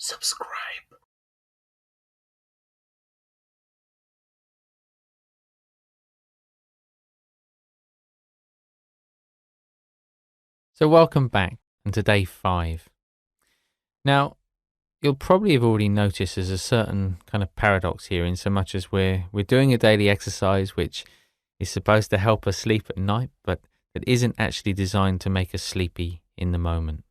subscribe. So welcome back and to day 5. Now, you'll probably have already noticed there's a certain kind of paradox here in so much as we're doing a daily exercise which is supposed to help us sleep at night, but that isn't actually designed to make us sleepy in the moment.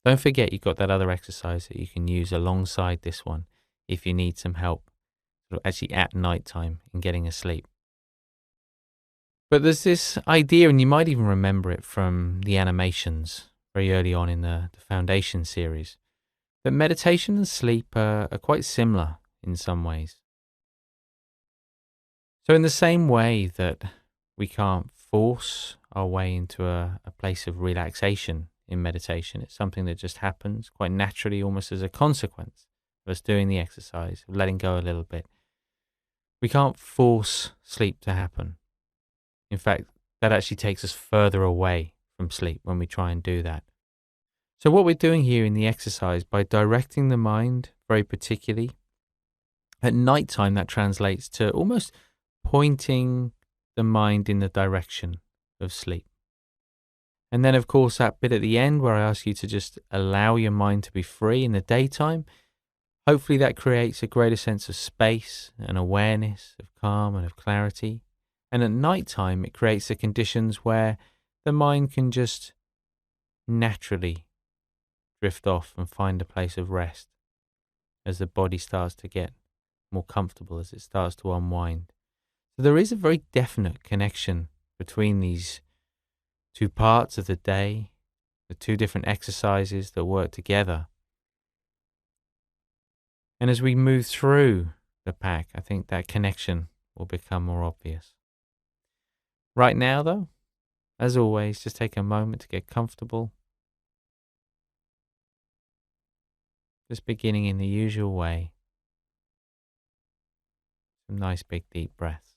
Don't forget you've got that other exercise that you can use alongside this one if you need some help actually at night time in getting asleep. But there's this idea, and you might even remember it from the animations very early on in the Foundation series, that meditation and sleep are quite similar in some ways. So in the same way that we can't force our way into a place of relaxation in meditation, it's something that just happens quite naturally, almost as a consequence of us doing the exercise, of letting go a little bit. We can't force sleep to happen. In fact, that actually takes us further away from sleep when we try and do that. So what we're doing here in the exercise, by directing the mind very particularly, at nighttime that translates to almost pointing the mind in the direction of sleep. And then of course that bit at the end where I ask you to just allow your mind to be free in the daytime, hopefully that creates a greater sense of space and awareness, of calm and of clarity. And at nighttime, it creates the conditions where the mind can just naturally drift off and find a place of rest as the body starts to get more comfortable, as it starts to unwind. So there is a very definite connection between these two parts of the day, the two different exercises that work together. And as we move through the pack, I think that connection will become more obvious. Right now, though, as always, just take a moment to get comfortable. Just beginning in the usual way. Some nice big deep breaths.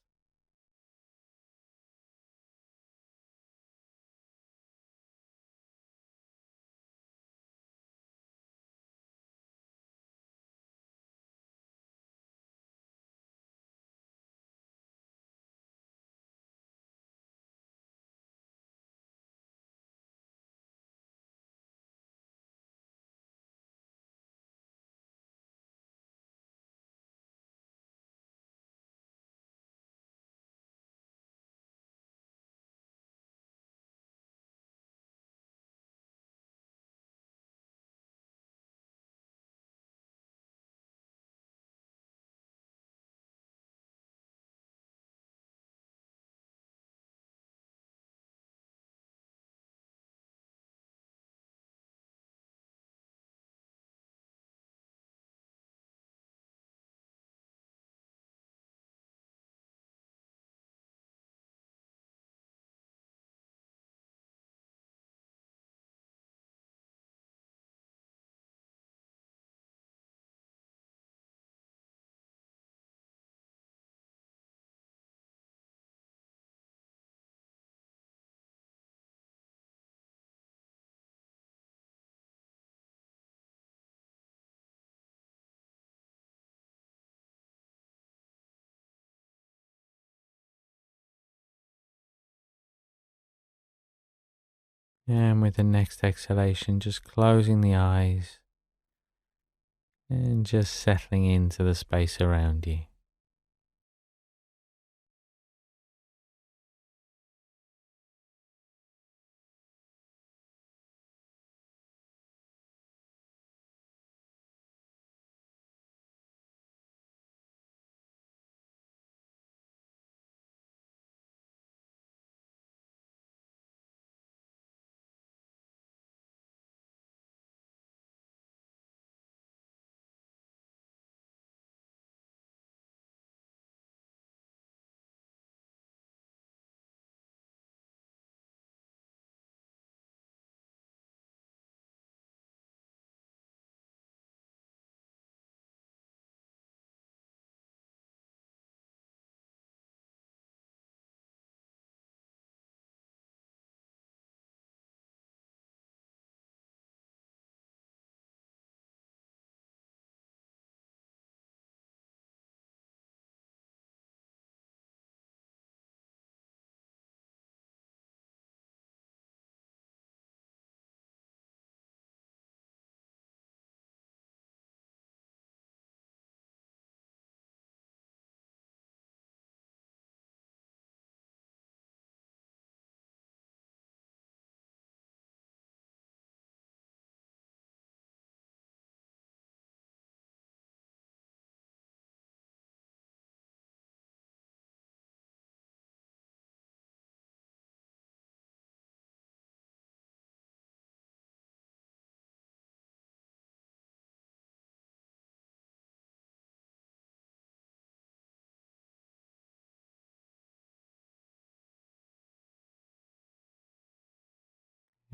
And with the next exhalation, just closing the eyes and just settling into the space around you.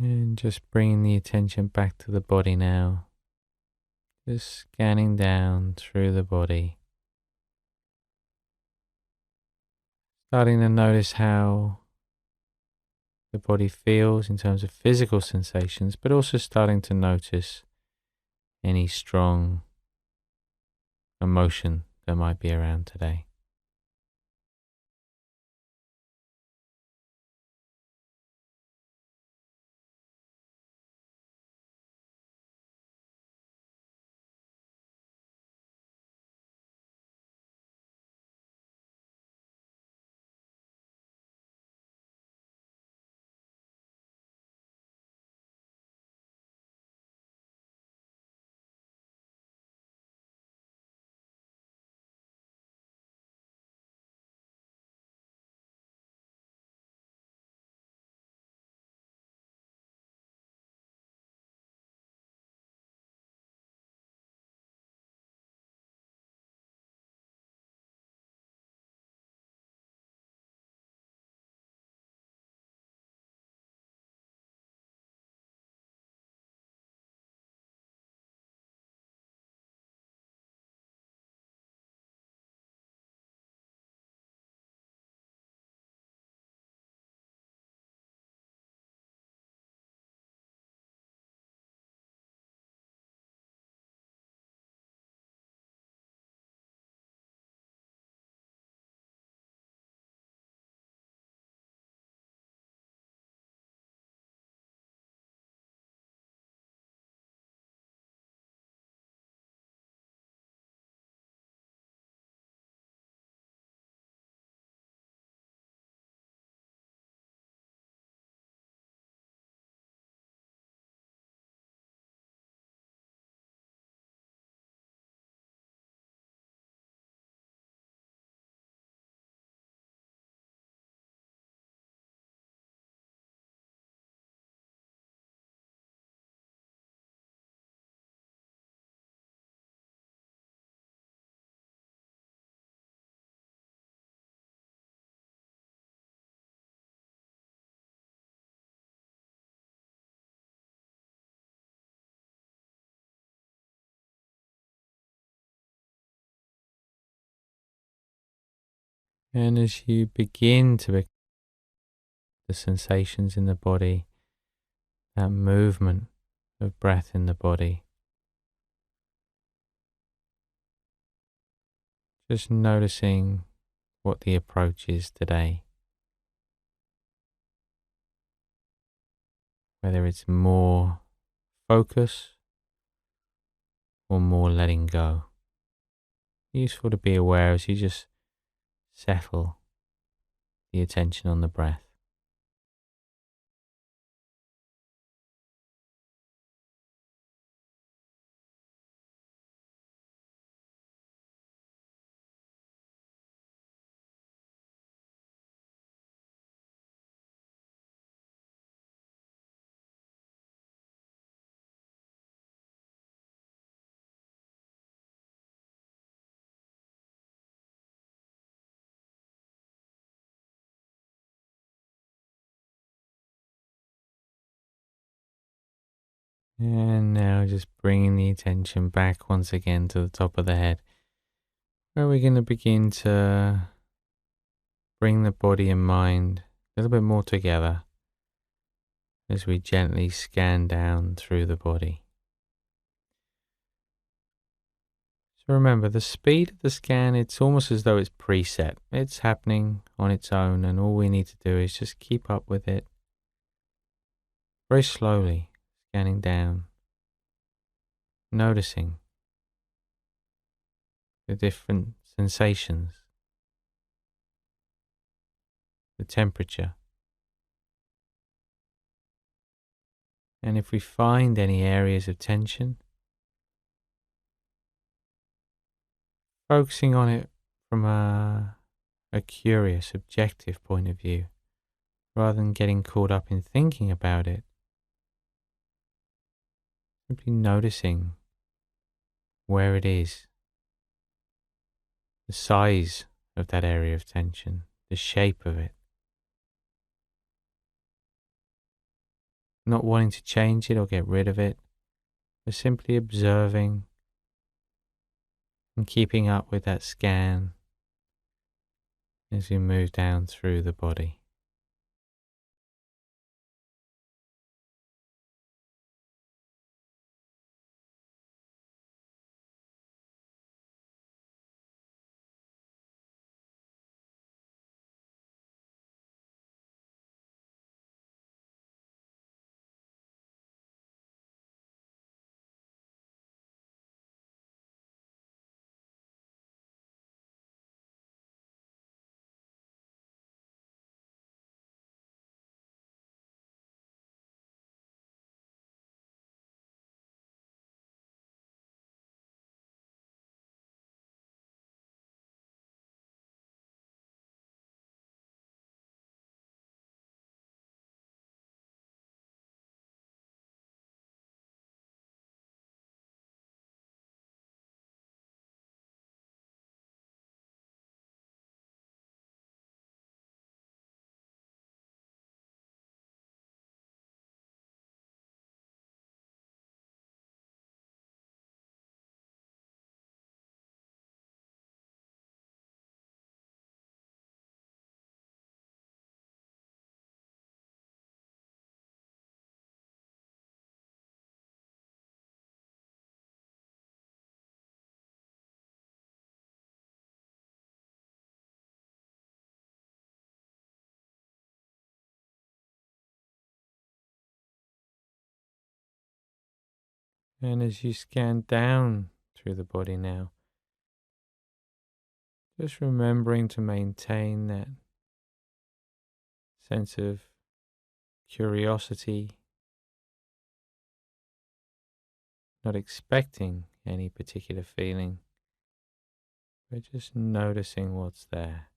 And just bringing the attention back to the body now. Just scanning down through the body. Starting to notice how the body feels in terms of physical sensations, but also starting to notice any strong emotion that might be around today. And as you begin to become the sensations in the body, that movement of breath in the body, just noticing what the approach is today. Whether it's more focus or more letting go. Useful to be aware as you just settle the attention on the breath. And now just bringing the attention back once again to the top of the head, where we're going to begin to bring the body and mind a little bit more together as we gently scan down through the body. So remember, the speed of the scan, it's almost as though it's preset. It's happening on its own, and all we need to do is just keep up with it very slowly, scanning down, noticing the different sensations, the temperature. And if we find any areas of tension, focusing on it from a curious, objective point of view, rather than getting caught up in thinking about it. Simply noticing where it is, the size of that area of tension, the shape of it. not wanting to change it or get rid of it, but simply observing and keeping up with that scan as you move down through the body. And as you scan down through the body now, just remembering to maintain that sense of curiosity, not expecting any particular feeling, but just noticing what's there.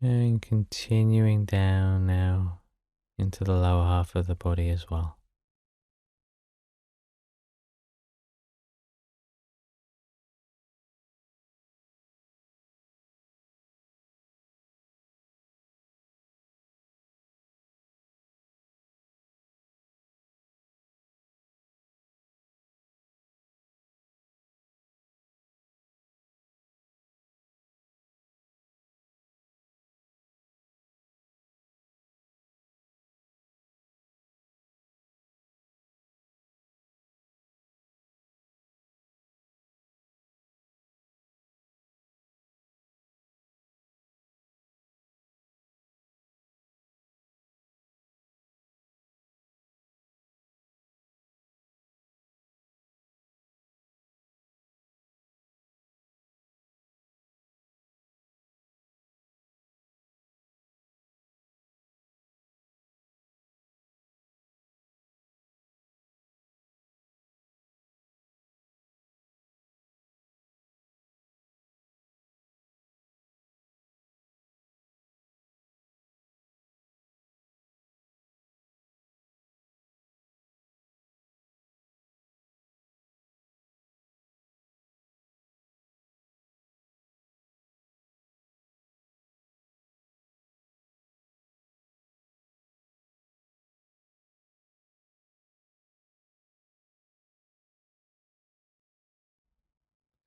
And continuing down now into the lower half of the body as well.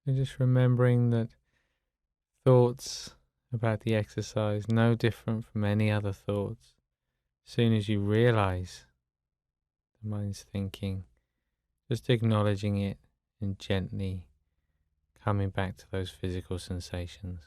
So just remembering that thoughts about the exercise no different from any other thoughts. As soon as you realize the mind's thinking, just acknowledging it and gently coming back to those physical sensations.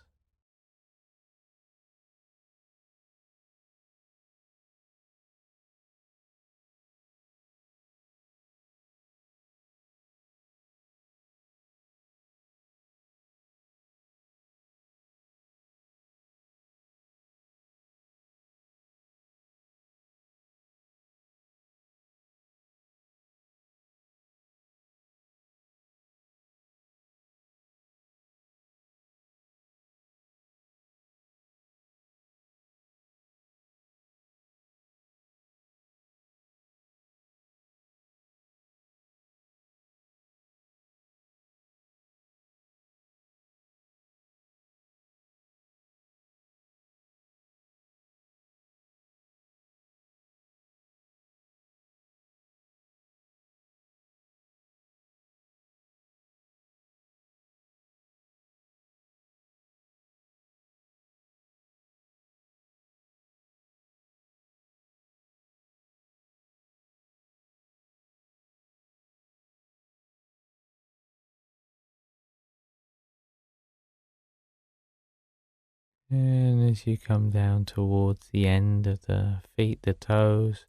And as you come down towards the end of the feet, the toes,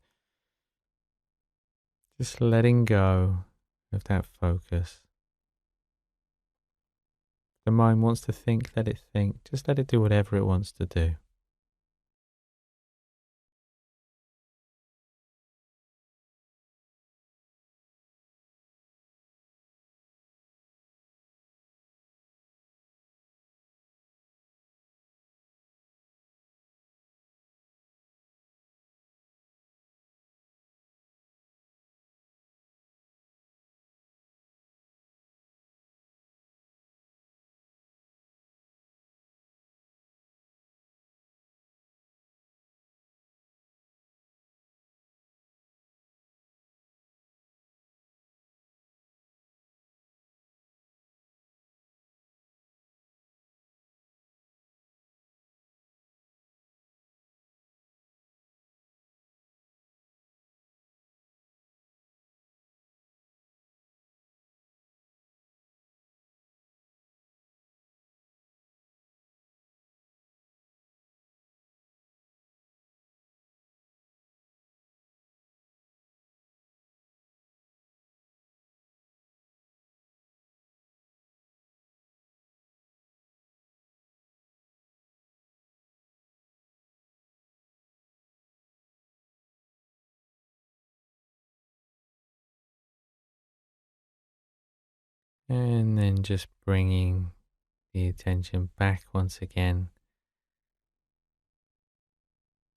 just letting go of that focus. The mind wants to think, let it think. Just let it do whatever it wants to do. And then just bringing the attention back once again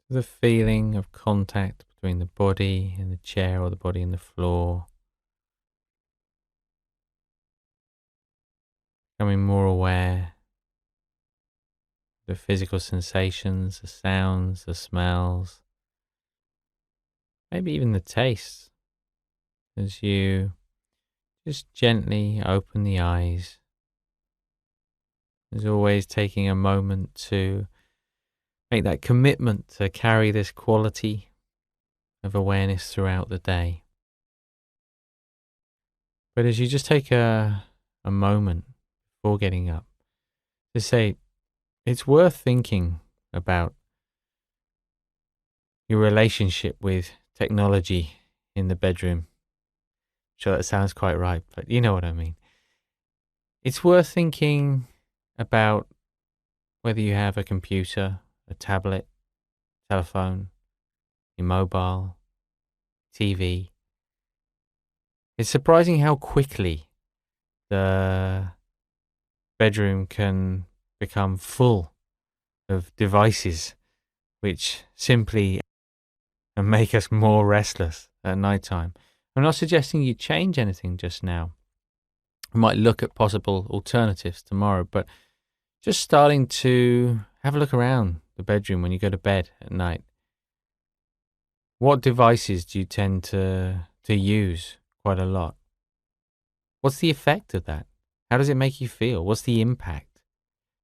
to the feeling of contact between the body and the chair or the body and the floor. Becoming more aware of the physical sensations, the sounds, the smells, maybe even the tastes as you just gently open the eyes. As always, taking a moment to make that commitment to carry this quality of awareness throughout the day. But as you just take a moment before getting up to say, it's worth thinking about your relationship with technology in the bedroom. Sure, that sounds quite right, but you know what I mean. It's worth thinking about whether you have a computer, a tablet, telephone, your mobile, TV. It's surprising how quickly the bedroom can become full of devices which simply make us more restless at night time. I'm not suggesting you change anything just now. We might look at possible alternatives tomorrow, but just starting to have a look around the bedroom when you go to bed at night. What devices do you tend to use quite a lot? What's the effect of that? How does it make you feel? What's the impact?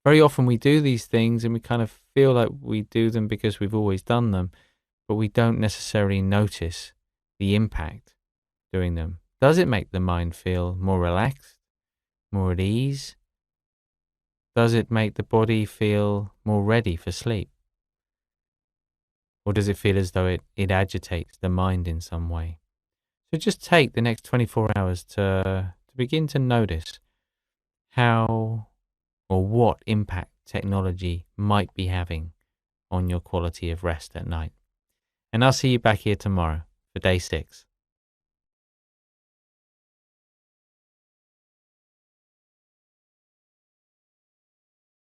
Very often we do these things and we kind of feel like we do them because we've always done them, but we don't necessarily notice the impact doing them. Does it make the mind feel more relaxed, more at ease? Does it make the body feel more ready for sleep? Or does it feel as though it agitates the mind in some way? So just take the next 24 hours to begin to notice how or what impact technology might be having on your quality of rest at night. And I'll see you back here tomorrow for day 6.